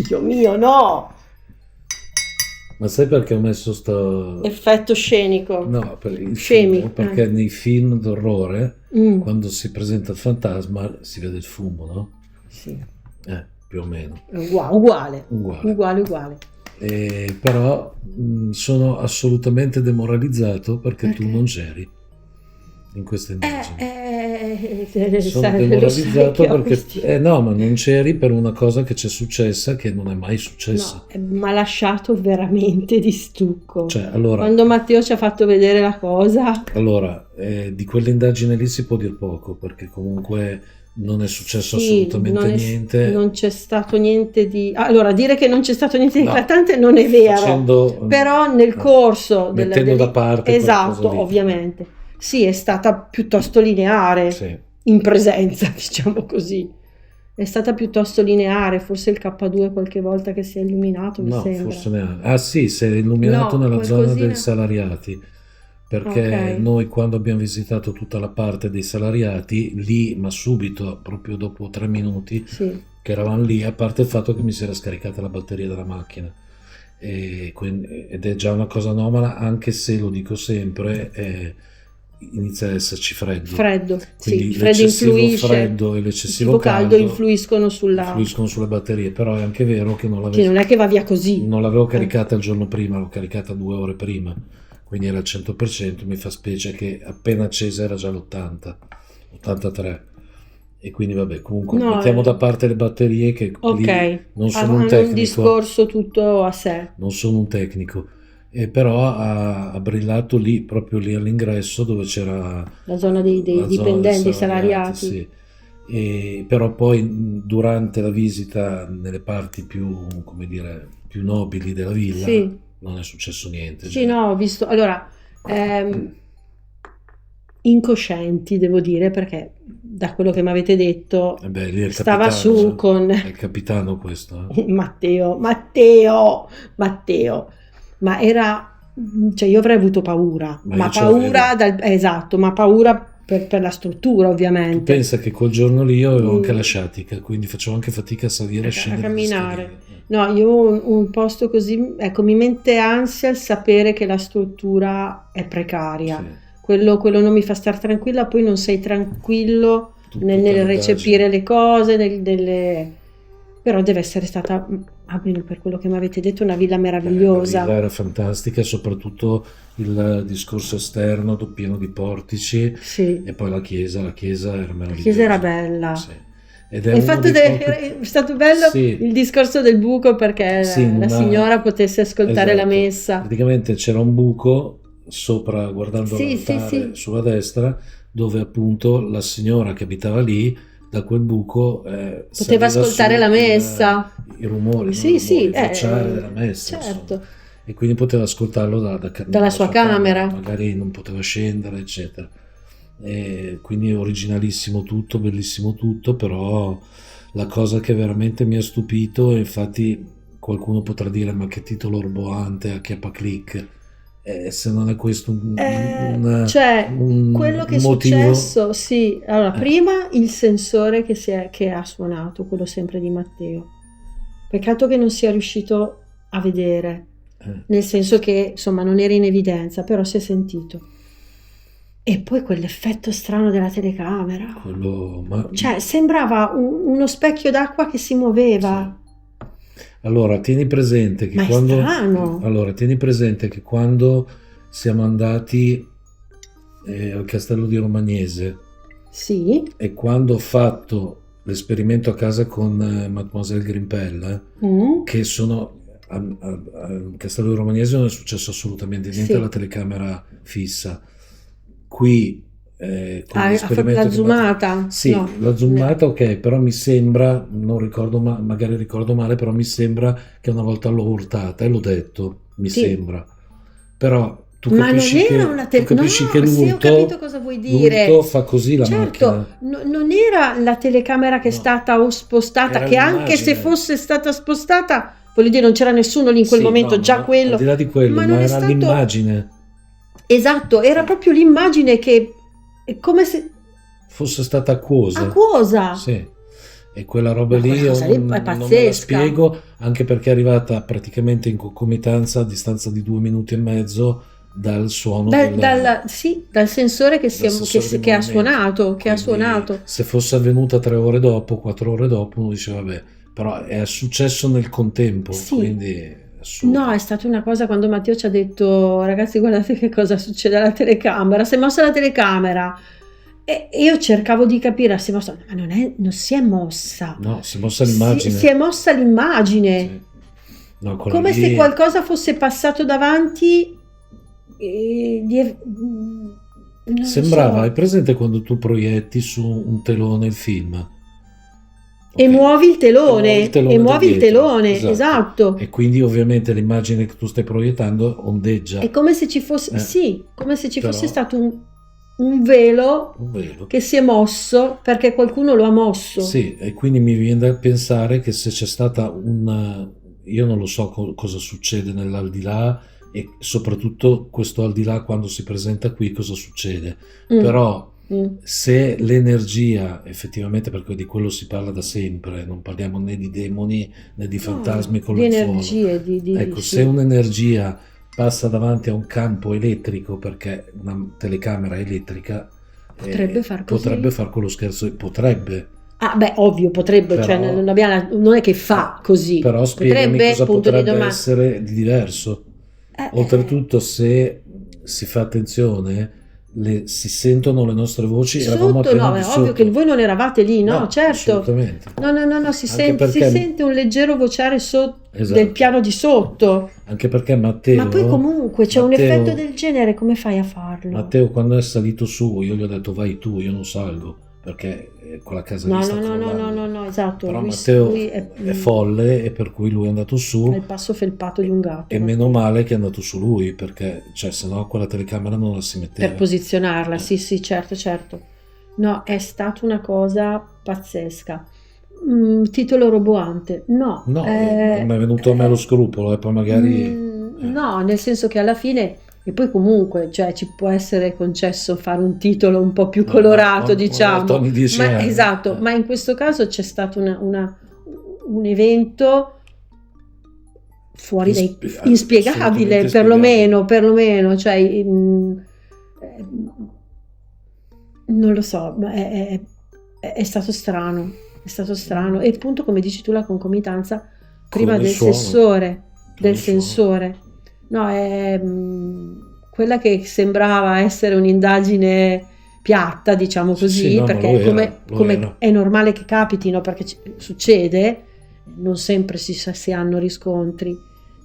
Dio mio, no! Ma sai perché ho messo sto... Effetto scenico. No, per il Scemi, fumo, perché nei film d'orrore, Mm, quando si presenta il fantasma, si vede il fumo, no? sì, Più o meno. uguale, Uguale. uguale. Però sono assolutamente demoralizzato perché tu Perché? non c'eri in questa indagine. Sono Lo sai demoralizzato che ho perché questi... no, ma non c'eri per una cosa che c'è successa che non è mai successa. No, mi ha lasciato veramente di stucco. Cioè, allora, Quando Matteo ci ha fatto vedere la cosa, di quell'indagine lì si può dir poco perché comunque non è successo sì, assolutamente niente. non c'è stato niente di... Allora, dire che non c'è stato niente di No, eclatante non è vero, facendo, però nel corso mettendo da parte quella esatto, cosa lì. ovviamente. Sì, è stata piuttosto lineare Sì. in presenza, diciamo così. È stata piuttosto lineare, forse il K2 qualche volta che si è illuminato, mi No, sembra. forse neanche. Ah sì, si è illuminato No, nella zona qualcosina. dei salariati, perché Ok. noi quando abbiamo visitato tutta la parte dei salariati, lì, ma subito, proprio dopo 3 minuti Sì. che eravamo lì, a parte il fatto che mi si era scaricata la batteria della macchina, ed è già una cosa anomala, anche se lo dico sempre, inizia ad esserci freddo. Freddo, Quindi sì, il freddo influisce. freddo e l'eccessivo Il caldo influiscono sulla... influiscono sulle batterie, però è anche vero che Che non è che va via così. non l'avevo caricata il giorno prima, l'ho caricata 2 ore prima, quindi era al 100%, mi fa specie che appena accesa era già l'80, 83. E quindi vabbè, comunque No, mettiamo da parte le batterie che ok, lì non sono hanno un un tecnico, discorso tutto a sé. non sono un tecnico. Però ha brillato lì, proprio lì all'ingresso dove c'era La zona dei la zona dei dipendenti salariati. sì. Però poi durante la visita nelle parti più, come dire, più nobili della villa Sì, non è successo niente. sì, no, ho visto. Allora, incoscienti, devo dire, perché da quello che mi avete detto, Beh, lì è il stava capitano, su con è il capitano questo. Matteo, ma era, cioè io avrei avuto paura, Ma ma io ce paura l'avevo. esatto, ma paura per la struttura Tu ovviamente, pensa che quel giorno lì io avevo anche Mm. la sciatica, quindi facevo anche fatica a salire e a scendere le camminare. scalini. No, io un posto così, ecco, mi mette ansia il sapere che la struttura è precaria. Sì, Quello non mi fa stare tranquilla, poi non sei tranquillo tutta nel l'indagine. recepire le cose, però deve essere stata, almeno per quello che mi avete detto, una villa La meravigliosa. villa era fantastica, soprattutto il discorso esterno pieno di portici Sì, e poi la chiesa era la meravigliosa. chiesa era bella. Sì. Ed è E il uno fatto dei è stato bello Sì, il discorso del buco perché sì, in la una- signora potesse ascoltare la esatto. messa. Praticamente c'era un buco sopra, guardando Sì, sì, l'altare sì. sulla destra, dove appunto la signora che abitava lì, da quel buco Poteva saliva ascoltare su la messa. i rumori, Sì, no? sì, Il vociare della messa, certo. insomma. E quindi poteva ascoltarlo Dalla sua camera. magari non poteva scendere, eccetera. E quindi originalissimo tutto, bellissimo tutto, però la cosa che veramente mi ha stupito, e infatti qualcuno potrà dire ma che titolo roboante a chiappa-click, se non è questo Cioè, un quello che è motivo. successo, sì. Allora, Eh, prima il sensore che ha suonato, quello sempre di Matteo. Peccato che non sia riuscito a vedere, nel senso che, insomma, non era in evidenza, però si è sentito. E poi quell'effetto strano della telecamera. Cioè, sembrava uno specchio d'acqua che si muoveva. Allora, tieni presente che Ma è strano. allora, tieni presente che quando siamo andati al castello di Romagnese Sì. e quando ho fatto l'esperimento a casa con Mademoiselle Grimpel, che sono al castello di Romagnese non è successo assolutamente niente Sì. alla telecamera fissa. Qui con Ha fatto l'esperimento la di zoomata? Sì, No. la zoomata ok, però mi sembra, non ricordo, magari ricordo male, però mi sembra che una volta l'ho urtata e l'ho detto, mi Sì. sembra. Però tu Ma non capisci era che, una tu capisci che sì, ho capito cosa vuoi dire. l'urto fa così la Certo, macchina. non era la telecamera che è No. stata o spostata, Era che anche se l'immagine. fosse stata spostata, voglio dire, non c'era nessuno lì in quel Sì, momento, no, già ma quello. al di là di quello, Ma ma non è era stato... l'immagine. Esatto, era proprio l'immagine che è come se Fosse stata acquosa. acquosa. Sì. E quella roba Ma lì quella io cosa lì è non me la pazzesca. spiego, anche perché è arrivata praticamente in concomitanza a distanza di 2 minuti e mezzo dal suono Dal sensore dal sensore di che ha movimento. suonato, Quindi se fosse avvenuta 3 ore dopo, 4 ore dopo, uno dice vabbè, però è successo nel contempo, Sì. quindi è assurdo. No, è stata una cosa quando Matteo ci ha detto, ragazzi, guardate che cosa succede alla telecamera, si è mossa la telecamera. E io cercavo di capire, si è mossa, ma non si è mossa. No, si è mossa l'immagine. Si è mossa l'immagine. Sì. No, quello Come lì- se qualcosa fosse passato davanti. Non lo Sembrava, so. hai presente quando tu proietti su un telone il film? E Ok. muovi il telone, da e muovi il dietro, telone, esatto. E quindi ovviamente l'immagine che tu stai proiettando ondeggia. È come se ci fosse, sì, come se ci Però- fosse stato un velo Un velo. che si è mosso perché qualcuno lo ha mosso. Sì, e quindi mi viene da pensare che se c'è stata una... Io non lo so cosa succede nell'aldilà e soprattutto questo aldilà quando si presenta qui cosa succede. Mm. Però Mm. se l'energia, effettivamente, perché di quello si parla da sempre, non parliamo né di demoni né di fantasmi con di il suono. energie, Ecco, sì. se un'energia passa davanti a un campo elettrico, perché una telecamera elettrica Potrebbe far così? potrebbe far quello scherzo, potrebbe. Ah, beh, ovvio, potrebbe, Però- cioè non è che fa così. Però spiegami cosa punto di potrebbe domanda. essere di diverso. Oltretutto, se si fa attenzione, si sentono le nostre voci. Eravamo Sotto appena no, di è sotto. ovvio che voi non eravate lì, no, certo. Assolutamente. No, si Anche sente, perché- si sente un leggero vociare Esatto. del piano di sotto. Anche perché Matteo. Ma poi comunque c'è un Matteo- effetto del genere, come fai a farlo? Matteo, quando è salito su, io gli ho detto vai tu, io non salgo perché quella casa lì sta crollando. No, esatto. Però lui Matteo è è folle e per cui lui è andato su. è il passo felpato di un gatto. E meno male che è andato su lui, perché cioè, se no quella telecamera non la si metteva. Per posizionarla, sì, certo. No, è stata una cosa pazzesca. Titolo roboante? No. No, mi è venuto a me lo scrupolo e poi magari... No, nel senso che alla fine, e poi comunque, cioè ci può essere concesso fare un titolo un po' più colorato, diciamo. ogni 10 Ma, anni. esatto, ma in questo caso c'è stato un evento fuori inspiegabile, assolutamente perlomeno, cioè non lo so, ma è stato strano, e appunto come dici tu la concomitanza prima del sensore, no, è quella che sembrava essere un'indagine piatta, diciamo così, sì, no, perché come era. è normale che capitino, perché succede, non sempre si hanno riscontri,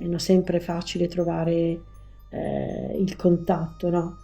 e non sempre è facile trovare il contatto, no?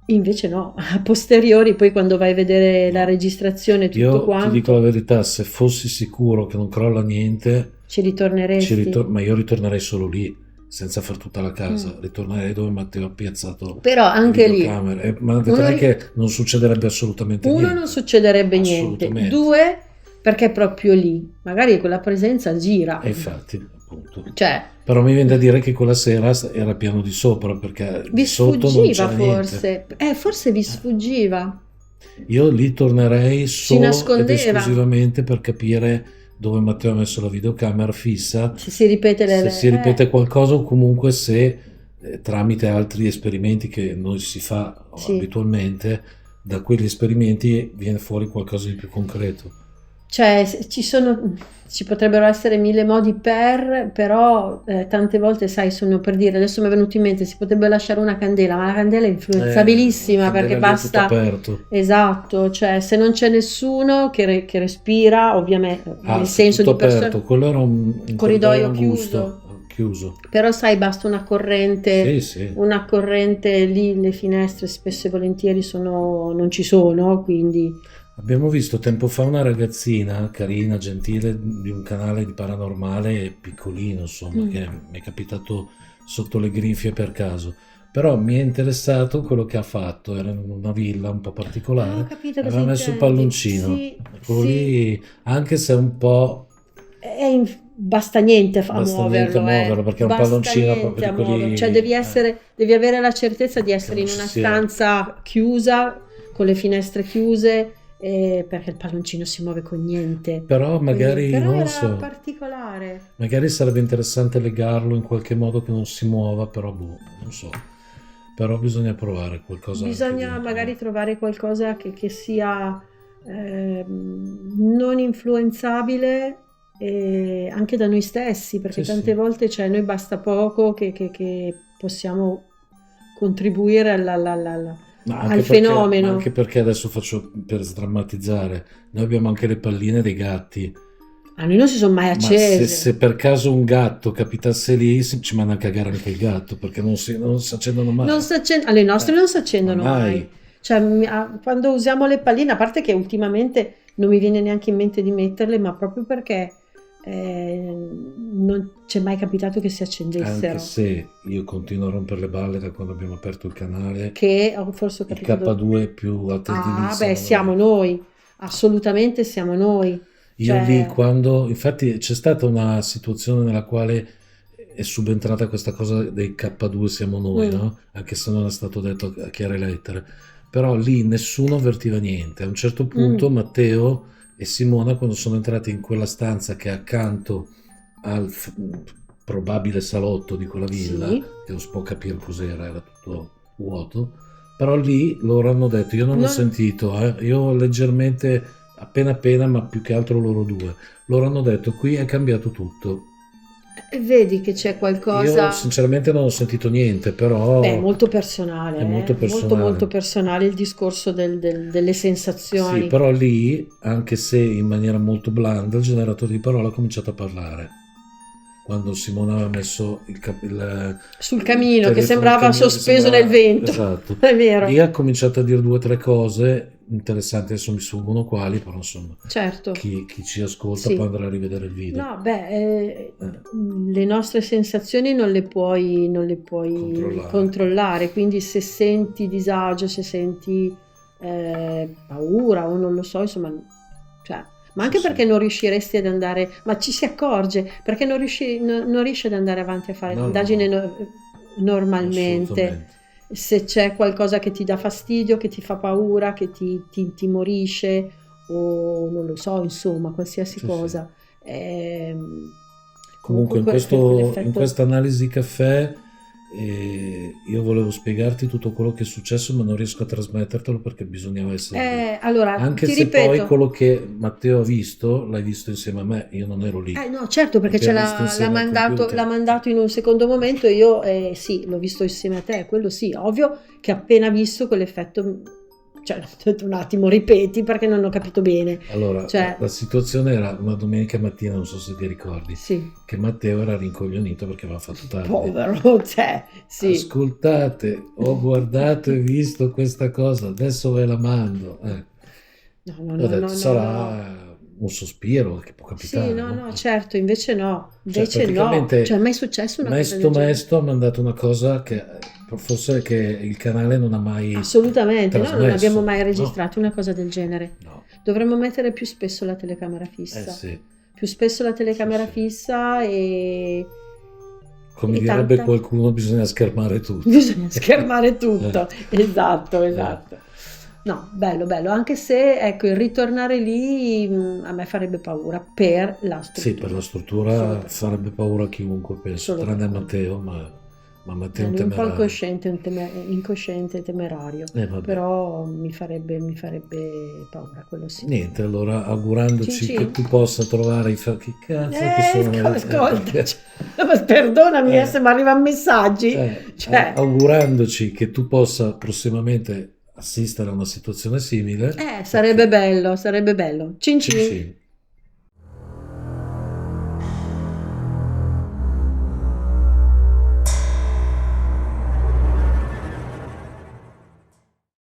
Invece no, a posteriori, poi quando vai a vedere la registrazione, tutto Io quanto, ti dico la verità, se fossi sicuro che non crolla niente, ci ritorneresti. ma io ritornerei solo lì, senza far tutta la casa, ritornerei dove Matteo ha piazzato Però anche le lì, videocamere. Ma vedrai che non succederebbe assolutamente niente. uno, non succederebbe niente, Assolutamente. 2, perché è proprio lì, magari quella presenza gira. E infatti, appunto. Cioè, Però mi viene da dire che quella sera era piano di sopra, perché vi di sotto non sfuggiva c'era forse, niente. forse vi sfuggiva. Io lì tornerei solo ed nascondeva. esclusivamente per capire dove Matteo ha messo la videocamera fissa, Se si ripete se si ripete qualcosa o comunque se tramite altri esperimenti che noi si fa Sì. abitualmente, da quegli esperimenti viene fuori qualcosa di più concreto. Cioè, ci potrebbero essere mille modi però tante volte, sai, sono per dire, adesso mi è venuto in mente, si potrebbe lasciare una candela, ma la candela è influenzabilissima, la perché candela lì è tutto basta, aperto. esatto, cioè se non c'è nessuno che respira, ovviamente, nel Sì, senso tutto di persone, aperto, quello era un corridoio angusto, chiuso. però sai, basta una corrente, Sì. una corrente lì, le finestre spesso e volentieri non ci sono, quindi... Abbiamo visto tempo fa una ragazzina carina, gentile, di un canale di paranormale piccolino, insomma, che mi è capitato sotto le grinfie per caso. Però mi è interessato quello che ha fatto, era in una villa un po' particolare, ho capito aveva messo il palloncino. Sì, Quello lì, anche se è un po'... basta niente a Basta niente muoverlo, a muoverlo, perché è un Basta palloncino niente proprio a di quelli... muoverlo. Cioè devi avere la certezza di essere Che in non una ci sia. stanza chiusa, con le finestre chiuse, perché il palloncino si muove con niente. Però magari, Però non lo era so, particolare. magari sarebbe interessante legarlo in qualche modo che non si muova, però boh, non so. Però bisogna provare qualcosa anche Bisogna di... magari trovare qualcosa che sia non influenzabile anche da noi stessi, perché Sì, tante sì. volte, cioè, noi basta poco che possiamo contribuire Ma al ma fenomeno. anche perché adesso faccio per sdrammatizzare, noi abbiamo anche le palline dei gatti, A noi non si sono mai ma se, accese. se per caso un gatto capitasse lì, ci manda a cagare anche il gatto, perché non si accendono mai. Le nostre non si Ma accendono mai. mai. Cioè, quando usiamo le palline, a parte che ultimamente non mi viene neanche in mente di metterle, ma proprio perché non c'è mai capitato che si Anche accendessero. se io continuo a rompere le balle da quando abbiamo aperto il canale, Che forse ho il capito. K2 più alta Ah, edilizia beh, non siamo aveva. noi, assolutamente siamo noi. Io lì Cioè, quando, infatti c'è stata una situazione nella quale è subentrata questa cosa dei K2 siamo noi, mm, no? Anche se non è stato detto a chiare lettere. Però lì nessuno avvertiva niente. A un certo punto mm, Matteo e Simona, quando sono entrati in quella stanza che è accanto al probabile salotto di quella villa, sì, che non si può capire cos'era, era tutto vuoto, però lì loro hanno detto, io non ho non- sentito, io leggermente, appena appena, ma più che altro loro due, loro hanno detto, qui è cambiato tutto. vedi che c'è Io qualcosa. sinceramente non ho sentito niente, Beh, è però molto personale, è molto molto molto personale. personale il discorso delle Sì, sensazioni. però lì, anche se in maniera molto blanda, il generatore di parole ha cominciato a parlare. Quando Simone aveva messo Sul il camino che telefono al sembrava camino che sospeso nel sembrava... vento, Esatto. è vero, Lì ha cominciato a dire due o tre cose interessanti, adesso mi sfuggono quali, però insomma, certo, chi ci ascolta può sì. andare a rivedere il video. No, beh, Eh, le nostre sensazioni non le puoi controllare. controllare, quindi se senti disagio, se senti paura o non lo so, insomma, cioè, ma Sì, anche perché sì. non riusciresti ad andare, ma ci si accorge, perché non riesci ad andare avanti a fare No, no, l'indagine no, normalmente. assolutamente. Se c'è qualcosa che ti dà fastidio, che ti fa paura, che ti intimorisce o non lo so, insomma, qualsiasi Sì, sì. cosa. Ehm, Comunque Comunque in quell'effetto. questa analisi caffè io volevo spiegarti tutto quello che è successo, ma non riesco a trasmettertelo perché bisognava essere lì. Allora, Anche ti se poi ripeto, quello che Matteo ha visto, l'hai visto insieme a me, io non ero lì. no, certo, perché L'abbiamo visto l'ha insieme al mandato, l'ha computer. mandato in un secondo momento e io sì, l'ho visto insieme a te, quello sì, ovvio che appena visto quell'effetto, cioè, ho detto un attimo, ripeti perché non ho capito bene. Allora, Cioè, la situazione era una domenica mattina, non so se ti ricordi, sì, che Matteo era rincoglionito perché aveva fatto tardi. povero, cioè, sì. Ascoltate, ho guardato e visto questa cosa, adesso ve la mando. No, no, Ho no, detto, no, no, no. sarà un sospiro che può Sì, capitare, no, no? no, certo, invece no, Cioè, invece no. Cioè, praticamente, è mai successo una cosa del Mesto genere? Mesto ha mandato una cosa che forse che il canale non ha mai Assolutamente, no, non abbiamo trasmesso, mai no? registrato una cosa del genere. No. Dovremmo mettere più spesso la telecamera Eh fissa. sì, Più spesso la sì, telecamera sì. fissa Come e direbbe tanta. qualcuno, bisogna schermare tutto. Bisogna schermare tutto. Eh, Esatto, eh. esatto. No, bello, bello, anche se ecco, il ritornare lì a me farebbe paura per la Sì, per la struttura. Solo struttura per quello. farebbe paura a chiunque, penso, Solo per tranne a quello. Matteo, ma Matteo è un Lui è un po' temerario. incosciente e temerario, Vabbè. però mi farebbe paura, quello sì. Niente, allora Cin augurandoci che cin? tu possa trovare che cazzo che sono Ascolta, perdonami se mi arrivano messaggi, cioè, augurandoci che tu possa prossimamente assistere a una situazione simile, sarebbe ok. bello, sarebbe bello. Cin Cin cin. cin.